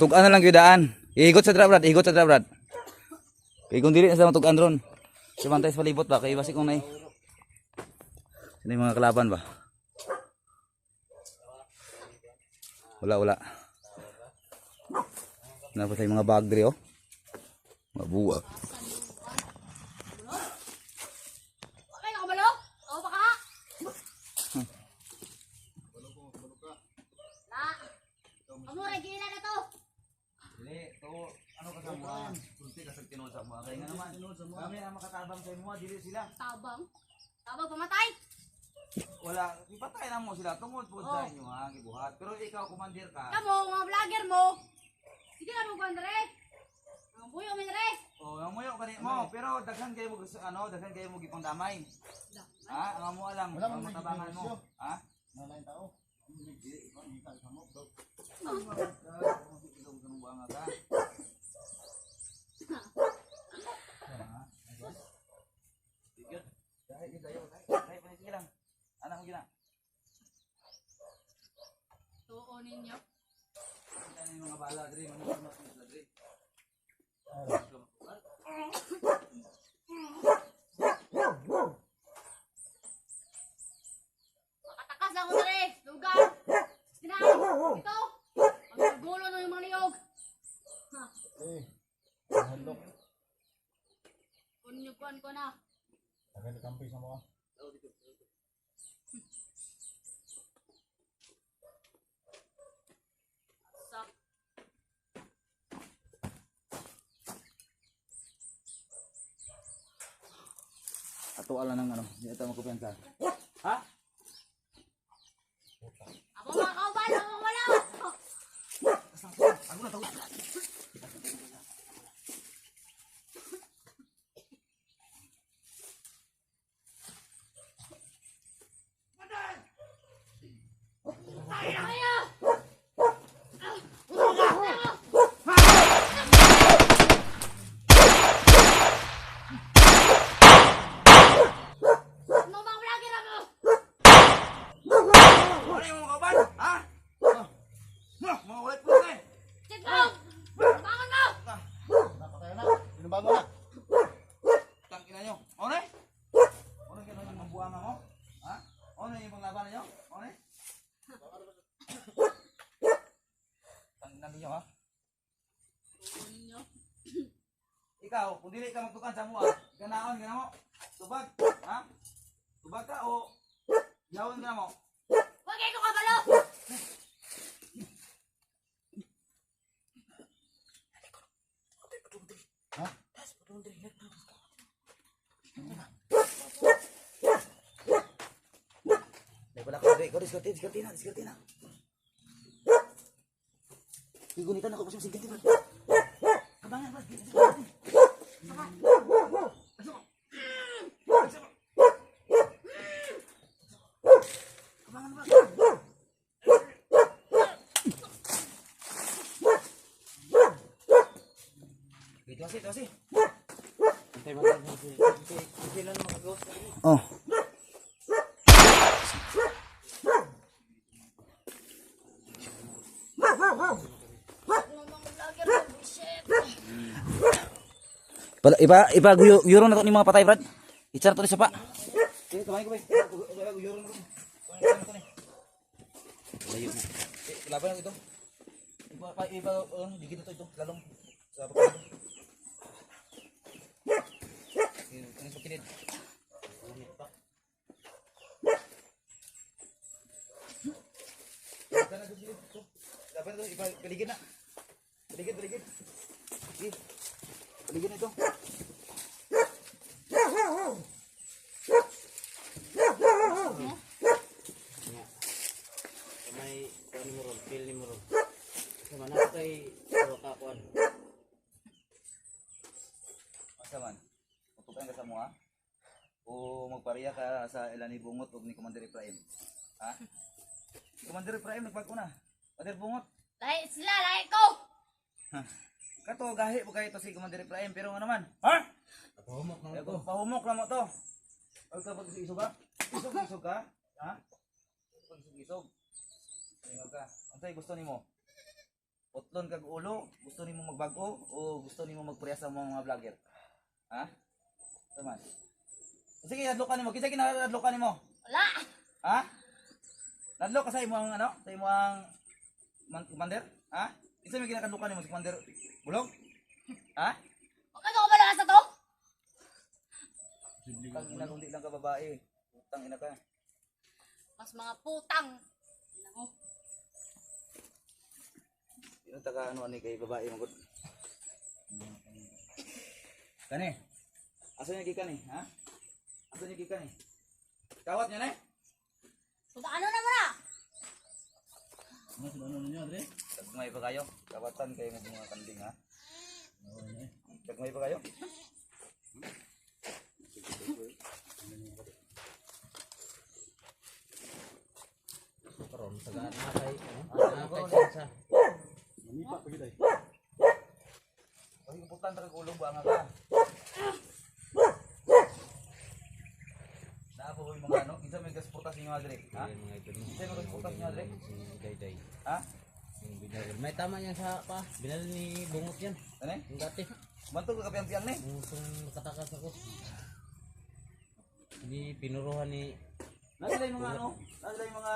Magtugan na lang gyud daan. Ihigot sa dra brad, ihigot sa dra brad. Kay kung dili na sa magtugan ron. Sumantay sa palibot ba kay basi kung nay. Sino yung mga kalaban ba? Wala. Napa sa mga bag diri oh. Mabuwa. Okay, nakabalo? Oo, baka? Na. Amo, regila na to. Dili, to ano ka sa mga kunti ka sa tinuod sa mga kay nga naman. Kami ang makatabang sa imo, dili sila. Tabang. Tabang pamatay. Wala, ipatay na mo sila tungod po sa inyo ha, gibuhat. Pero ikaw commander ka. Kamo, mga vlogger mo. Sige na mo bandre. Ang buyo mi dre. Oh, ang muyo kani mo, pero daghan kayo mo daghan kayo mo gipang damay. Ha, ang mo alam, ang matabangan mo. Ha? Nalain tao. Anak mo gina. Tuon ninyo. Ano yung mga bala dre, manunod sila dre. Makatakas ako dre. Lugar. Sinabi. Ito. Ang gulo na yung mga niyog. Ha. Handok. Kunyukuan ko na. Tagal kampi sa mga. Sa. Ato ala nang ano, di ata magkupensa. Ha? Ako mga kauban. Ako wala. Ako na tawag. Kaya. Ano mga vlogger ako? Ano yung mga kaban? Ha? Mga ulit po eh. Sit down. Bangon mo. Napatay na. Binabago na. Tangkina nyo. Ano eh? Ano yung mga buwanga mo? Ha? Ano yung mga laban nyo? Ano eh? Tangkina ninyo ha? Ikaw, kung dili ka magtukan sa mua, ganaon ka na mo. Tubag, ha? Tubag ka o yawon ka na mo. Huwag kayo kabalo. Dahil pala ka, ikaw diskartin na. Igunitan ako kasi siganti ba? Kabangan ba? Kabangan ba? Ito kasi. Antay ba? Kailan makagawas ka? Oh. Ipa guyurong na to ni mga patay brad. Icar to ni sapa. Sige kamay ko bay. Guyurong na to. Layo. Laban ito. Ipa digit ito lalong sa baba. Ini sa kilid. Dapat itu ipa peligid na. Peligid. Sige. Peligid ito. May kanimurol, pil ni murol. Sama na kay kakuan. Asa man? Tutukan ka sa mua? O magpariya ka sa Elani Bungot o ni Commander Ibrahim? Ha? Si Commander Ibrahim nagpagkuna. Commander Bungot. Lahi sila, lahi ko. Kato gahi po kayo to si Commander Ibrahim pero nga naman. Ha? Pahumok na ito. Pahumok lang mo to. Huwag ka pag-isog ha? Isog ka? Ha? Pag-isog. Tingnan ka. Ang sa'yo gusto ni mo? Utlon kag ulo, gusto nimo magbago o gusto nimo magpurya sa mga vlogger? Ha? Tama. Sige, adlokan nimo. Kinsa kinadlokan nimo? Wala! Ha? Nadlok ka sa imong ano? Sa imong commander? Ha? Kinsa may kinakadlokan nimo si commander Bulog? Ha? Bakit ako malakas na to? Tang ina kung di lang ka babae. Tang ina ka. Mas mga putang. Ina mo. Yung taga ano ani kay babae magod. Kani. Asa niya gikan ni, ha? Asa niya gikan ni? Kawat niya na. So, ano naman na? Ano sila ano ninyo, Andre? Dagmay pa kayo. Kawatan kayo ng mga kanding, ha? Oo, ano eh. Dagmay pa kayo. So karon tagaan na kay sa Manipa pa gid ay. Kasi importante ka kulong ba nga ka? Naabo ko yung mga ano, kinsa may gasportas ninyo adre, ha? mga idol mo. Kinsa may gasportas ninyo adre? Si Dayday. Ha? Yung binaril. May tama yan sa pa. Binaril ni Bungot yan. Ano? Yung dati. Bantog ka kapiyang-piyang ni. Yung nakatakas ako. Hindi pinuruhan ni Nasila yung mga ano? Nasila yung mga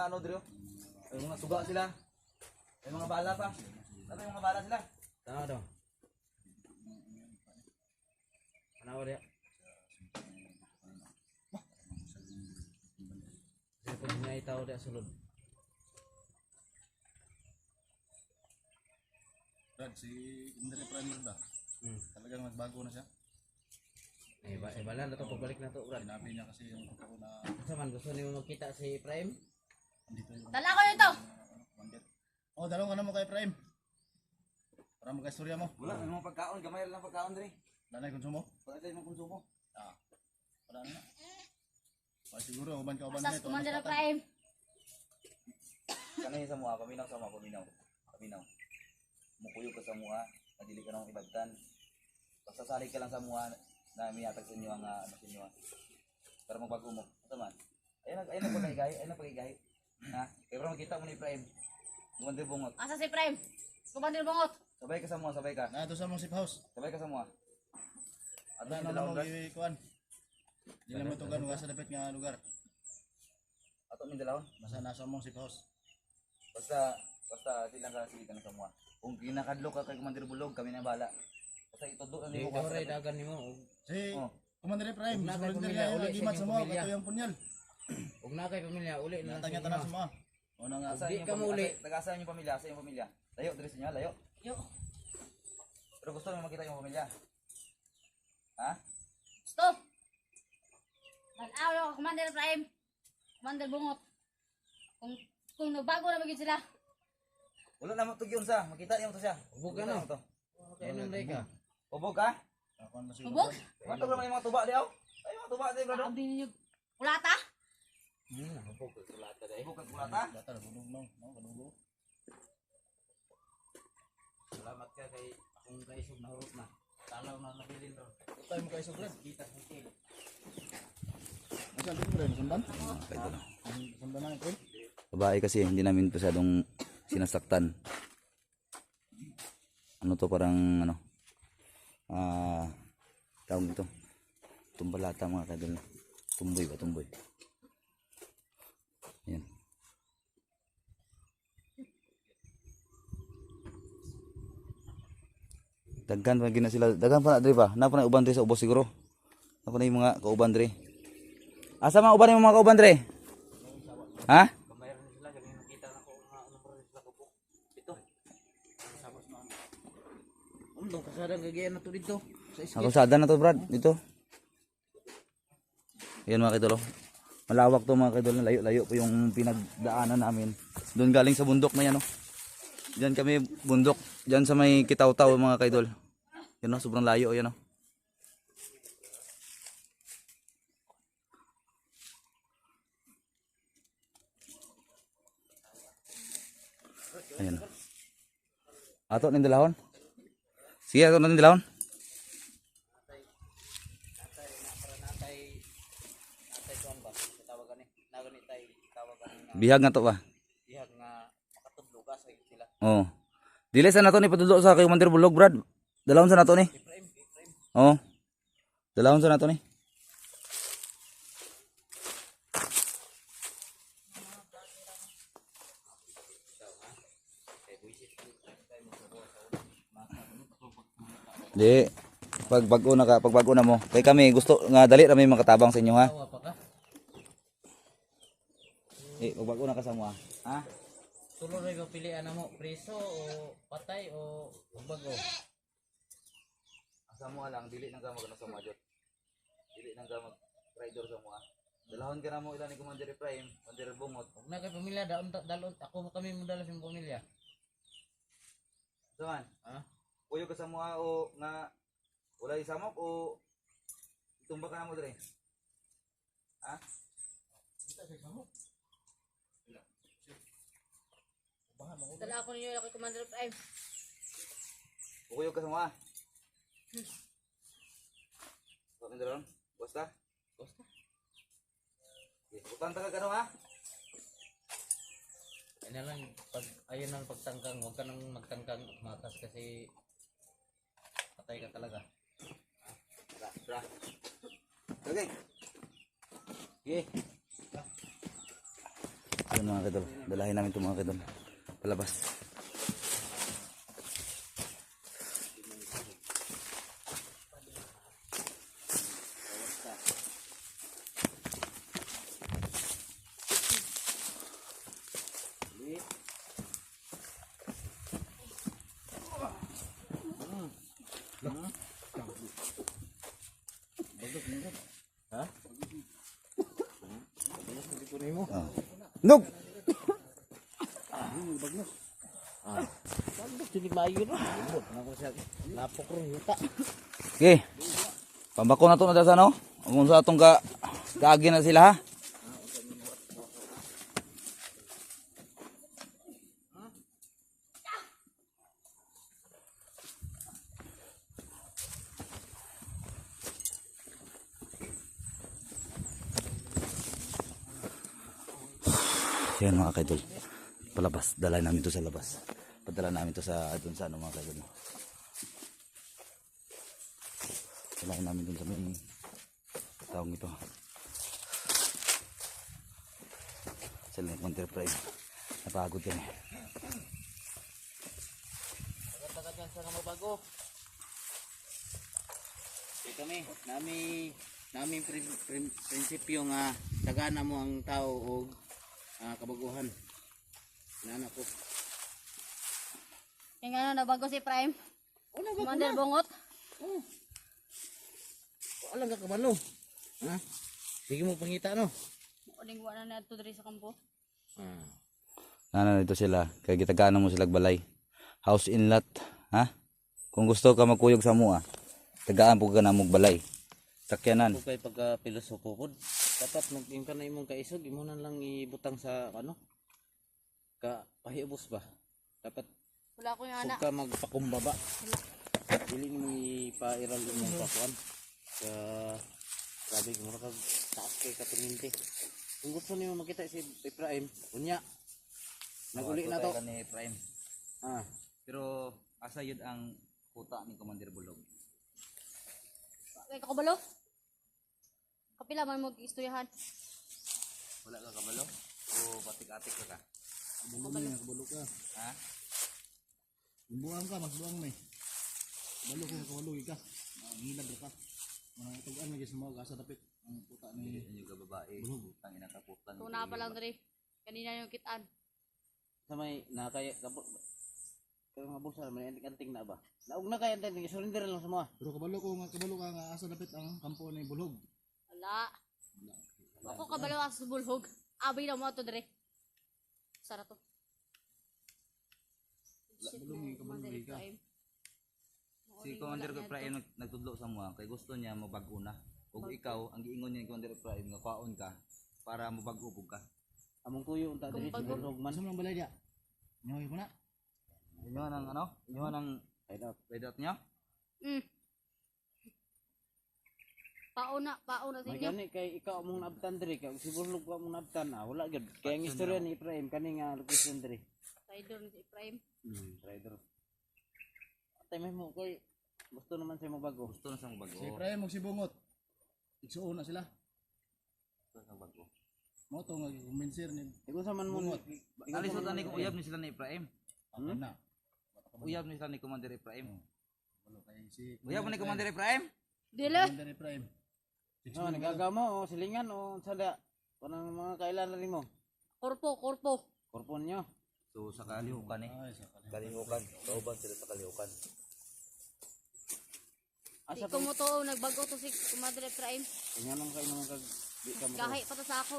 ano dre? Yung mga suga sila. May mga bala pa. Nasila yung mga bala sila. tama daw. Ano dia? Kasi pag may tao dia sulod. Brad, si Indre Primer ba? Talagang nagbago na siya. Bala na to pagbalik na to, Brad. Sinabi niya kasi yung totoo na Sa man gusto niyo magkita si Prime? andito yung Dala ko nito. bandit. Oh, dalawang ano mo kay Prime? Para magka-istorya mo. Wala, may mga pagkaon. Gamay lang pagkaon dre. Wala na konsumo? Wala tayo mga konsumo. Ah. Wala na. Ay, siguro, uban ka uban Asas ito. Commander na Prime. Kanay sa mga paminaw sa mga paminaw. Paminaw. Mukuyo ka sa mga, nadili ka ng ibagtan. Basta salig ka lang sa mga na may atag sa inyo ang ano sa inyo. Para magbago mo. Ito man. Ayun ang pagigay, ayun ang pagigay. Ha? Kaya para makita mo ni Prime. Commander Bungot. Asa si Prime? Commander Bungot. Sabay ka sa mga, sabay ka. Na, ito sa mong safe house. Sabay ka sa mga. At Ano yung na dalawang mo gas. gikuan? Di naman ito ganun sa dapat nga lugar. Ato yung dalawang. Basta nasa mong safe house. Basta silang kasi ka na sa mga. Kung kinakadlo ka kay Commander Bulog, kami na bala. Basta itudo na Di nimo ko ka. ray dagan nimo. Si Oh. Commander Prime, Huwag na kay surrender pamilya, nga uli yung sa gimat sa inyong mga, pamilya. kato yung punyal. Ug na kay pamilya uli na lang sa Natanya inyo. tanan sa mga. O na nga. Asa Di yung ka pamilya? mauli. Taga-asa yung pamilya, sa yung pamilya. Layo, dress niya, layo. Yo. Pero gusto nyo makita yung pamilya. Ha? Stop. Nag-away ako Commander Prime. Commander Bungot. Kung nagbago na magiging sila. Wala na matugyon sa, makita niyo to siya. Ubog ka Makita no? niyo to. Kaya nung day ka. Ubog ka? Kakuan ba siguro? Ubog? Matog naman yung mga tuba diyaw. Ay, mga tuba diyaw, brado. Sabi ninyo. Kulata? Ubog ka kulata day. Ubog kang kulata. Bata, nabulog no? No, kanugo. Salamat ka kay akong kaisog na hurot na. Talaw na nabilin ron. Ito tayo mo kayo sa Brad. Kita sa kilo. Masal dito Brad, sundan? Sundan na yung Brad. Babae kasi hindi namin masyadong sinasaktan. Ano to parang ano? Tawag dito. Tumbalata mga kadol. Tumboy ba? Tumboy. Yan. Daghan pa gina sila. Daghan pa na dre ba? Napa na uban dre sa ubos siguro. Napa na yung mga kauban dre. Asa mga uban yung mga kauban dre? Ha? Mayroon sila kami nakita na ko nga ano pa rin sila kubog. Ito. Sabas na ano. Ano kasada gagayan na to dito sa iskit. Ako sada na to Brad. Dito. Yan mga kidolo. Malawak to mga kidolo. Layo-layo po yung pinagdaanan namin. Doon galing sa bundok na yan. Oh. Diyan kami bundok. Diyan sa may Kitaw-Taw mga kaidol. Yan o, sobrang layo. Yan o. Ayan. Ato nindalahon. Sige, ato nindalahon. Natay kuan ba? Tawagan ni. Nagan ni tay tawagan nga Bihag nga to ba? dihag nga makatudlo ka sa sila. Oh. Dili sa nato ni patudlo sa kay Commander Bulog, Brad. Dalawon sa nato ni. Oh. Dalawon sa nato ni. Di. Pag bago na ka, pag bago na mo. Kay kami gusto nga dali ra may makatabang sa inyo ha. Tawa pa ka. Pag bago na ka sa mo ha. Ha? Tulo rin ko pilihan na mo, preso o patay o bago. Asa mo lang dili nang ka magano sa mo jud. Dili nang ka mag rider sa mo ha. Dalahon ka na mo ilan ni Commander Prime, Commander Bungot. Huwag na kay pamilya, dalon, ako kami mo dala sa imong pamilya. Saman, Ha? puyo ka sa mo ha, o nga wala isamok o tumba ka na mo dire. Ha? Dala ako ninyo kay Commander Prime. Puyo ka sa mo ha. Bakit dalon? Basta? Basta. Utang ka gano ha? Ayun na lang, pag ayun ang pagtangkang, huwag ka nang magtangkang matas kasi patay ka talaga. Bra. Okay. Okay. Ayun mga kadol, dalahin namin itong mga kadol. Palabas. Ha? Nog! Hindi maayo na. Napok rin yuta. Okay. Pambako na ito na sa ano? Kung sa atong kaagi na sila ha? Yan mga kaidol. Palabas. Dala namin to sa labas. Padala namin to sa dun sa ano mga kaidol. Dala namin dun sa may taong ito. Sa Link Enterprise. Napagod yan eh. Taga dyan sa mabago. Okay kami, nami prinsipyo nga tagana mo ang tao o kabaguhan. Nana ko. Kaya nga nabago si Prime. Commander Bungot. Alam ka kabalo. Ha? Sige mo pangita no. Uling wala na ito diri sa kampo. Nana nito sila. Kaya gitagaan mo sila balay. House in lot. Ha? Kung gusto ka magkuyog sa mua, tagaan po ka na mong balay. Sakyanan. Kung kay pagka pilosopo pod, dapat maging ka na imong kaisog, imo na lang ibutang sa ano? Ka pahiubos ba? Dapat Wala ko yung anak. huwag ka magpakumbaba. Dili mo ipairal imong pakuan. Ka grabe mo ka taas kay katuminti. Kung gusto niyo makita si Prime, unya. Naguli na to. Ni Prime. Ah, Pero asa yun ang puta ni Commander Bulog. Kaya kakabalo. Kapila man mo istoryahan. Wala ka kabalo? O patik-atik ka ka? Kabalo ka. Ha? Buang ka, mas buang may. Balo ko kabalo ka. Ngilad ka. Mga tugan lagi sa mga asa dapit. Ang puta ni Yun yung kababae. Ang inakaputan. Tuna pa lang diri. Kanina yung kitaan. sa may nakaya kapot. Pero nga bulsa may anting na ba? Naug na kay anting surrender lang sa mga. pero kabalo ka nga asa dapit ang kampo ni Bulhog. Wala. Ako kabalo sa bulhog. Abay na mo ito diri. Sara to. Shit, Bulong Commander ka. Prime. Si Commander Prime nagtudlo sa mga kay gusto niya mabago na. Ug ikaw ang giingon niya ni Commander Prime nga kwaon ka para mabago pug ka. Among tuyo unta diri sa Kumpag- bulog man. Masa mo lang balay dia? Nyoy mo na. Inyo ang ano? Inyo ang Side out. niyo? Mm. Pauna sa May inyo. gani kay ikaw among naabtan diri kay si bulog ko among naabtan wala gyud. Kaya ang istorya ni Ibrahim kani nga location diri. Rider ni si Efraim. Rider. Atay may mo koy. Gusto naman siya magbago. Gusto na siyang bago. Si Efraim mo si Bungot. Igsuon na sila. Gusto na siyang bago. Mo to nga kumbensir ni Kung sa man mo Bungot. Alisod ani kung uyab ni sila ni Efraim. Ako na. Uyab ni sila ni Commander Efraim. Walo kay si Uyab ni Commander Efraim. Dila. Commander Efraim. No, nagagamo o silingan o sada. Kanang mga kailan na mo. Korpo. Korpon nyo. So sa kalihukan eh. Ay, sa kanila. Kalihukan. Kauban sila sa kalihukan. Di ko mo to, nagbago to si Kumadre Efraim. Kanya naman kayo naman kag di ka mo. Gahi pa to sa ako.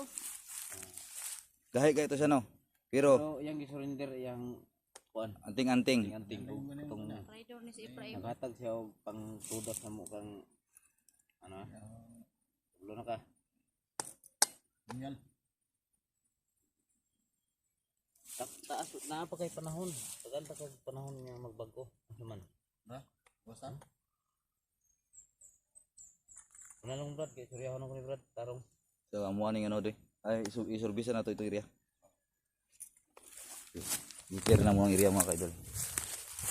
Gahi kayo to siya no. Pero Pero yang gisurrender yang kuan. anting-anting. Anting ko. Itong Rider ni si Efraim. naghatag siya og pang tudas na mo kang ano. Ulo na ka. Nyal. Taas na pa kay panahon. Tagal ta kay panahon niya magbago. Ano man. Ha? Basta. Wala lang brad kay suryahan ako ni brad tarong. So amuan ning ano doy. Ay isurbisan na to ito area. I-clear na mo ang area mga kaidol.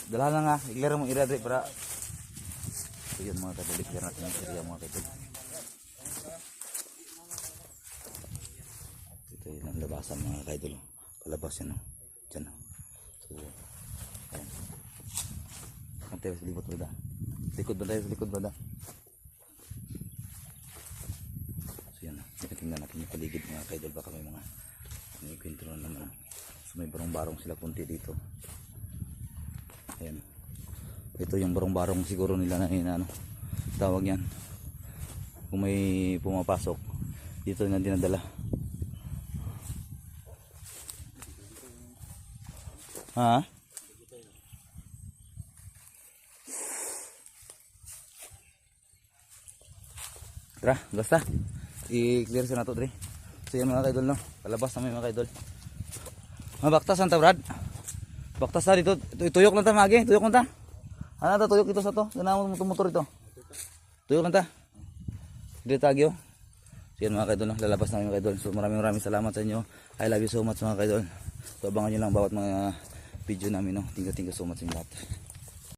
Dala na nga, i-clear mo area doy para so yun mga kaidol, i-clear natin ang area mga kaidol. Ito yun ang labasan mga kaidol. Palabas yan o. Diyan o. So, ayan. Kantay sa libot bada. Likod bada, sa likod bada. So yan o. Tingnan natin yung paligid mga kaidol. Baka may mga may kwento na naman. So may barong-barong sila punti dito. Ayan. Ito yung barong-barong siguro nila na ano, tawag yan. Kung may pumapasok, dito na dinadala. Ha? Tara, basta. I-clear sa nato, Dre. So yan mga kaidol, no? Palabas na may mga kaidol. Mabaktas ang Brad. Baktas na dito. Tuyok lang ta, magi. Tuyok lang ta. Ano ta, tuyok ito sa to. Ganun mo motor ito. Tuyok lang ta. Dito tagyo. So yan mga kaidol, no? Lalabas na mga kaidol. So maraming salamat sa inyo. I love you so much mga kaidol. So abangan nyo lang bawat mga video namin, no? Thank you so much sa inyo lahat.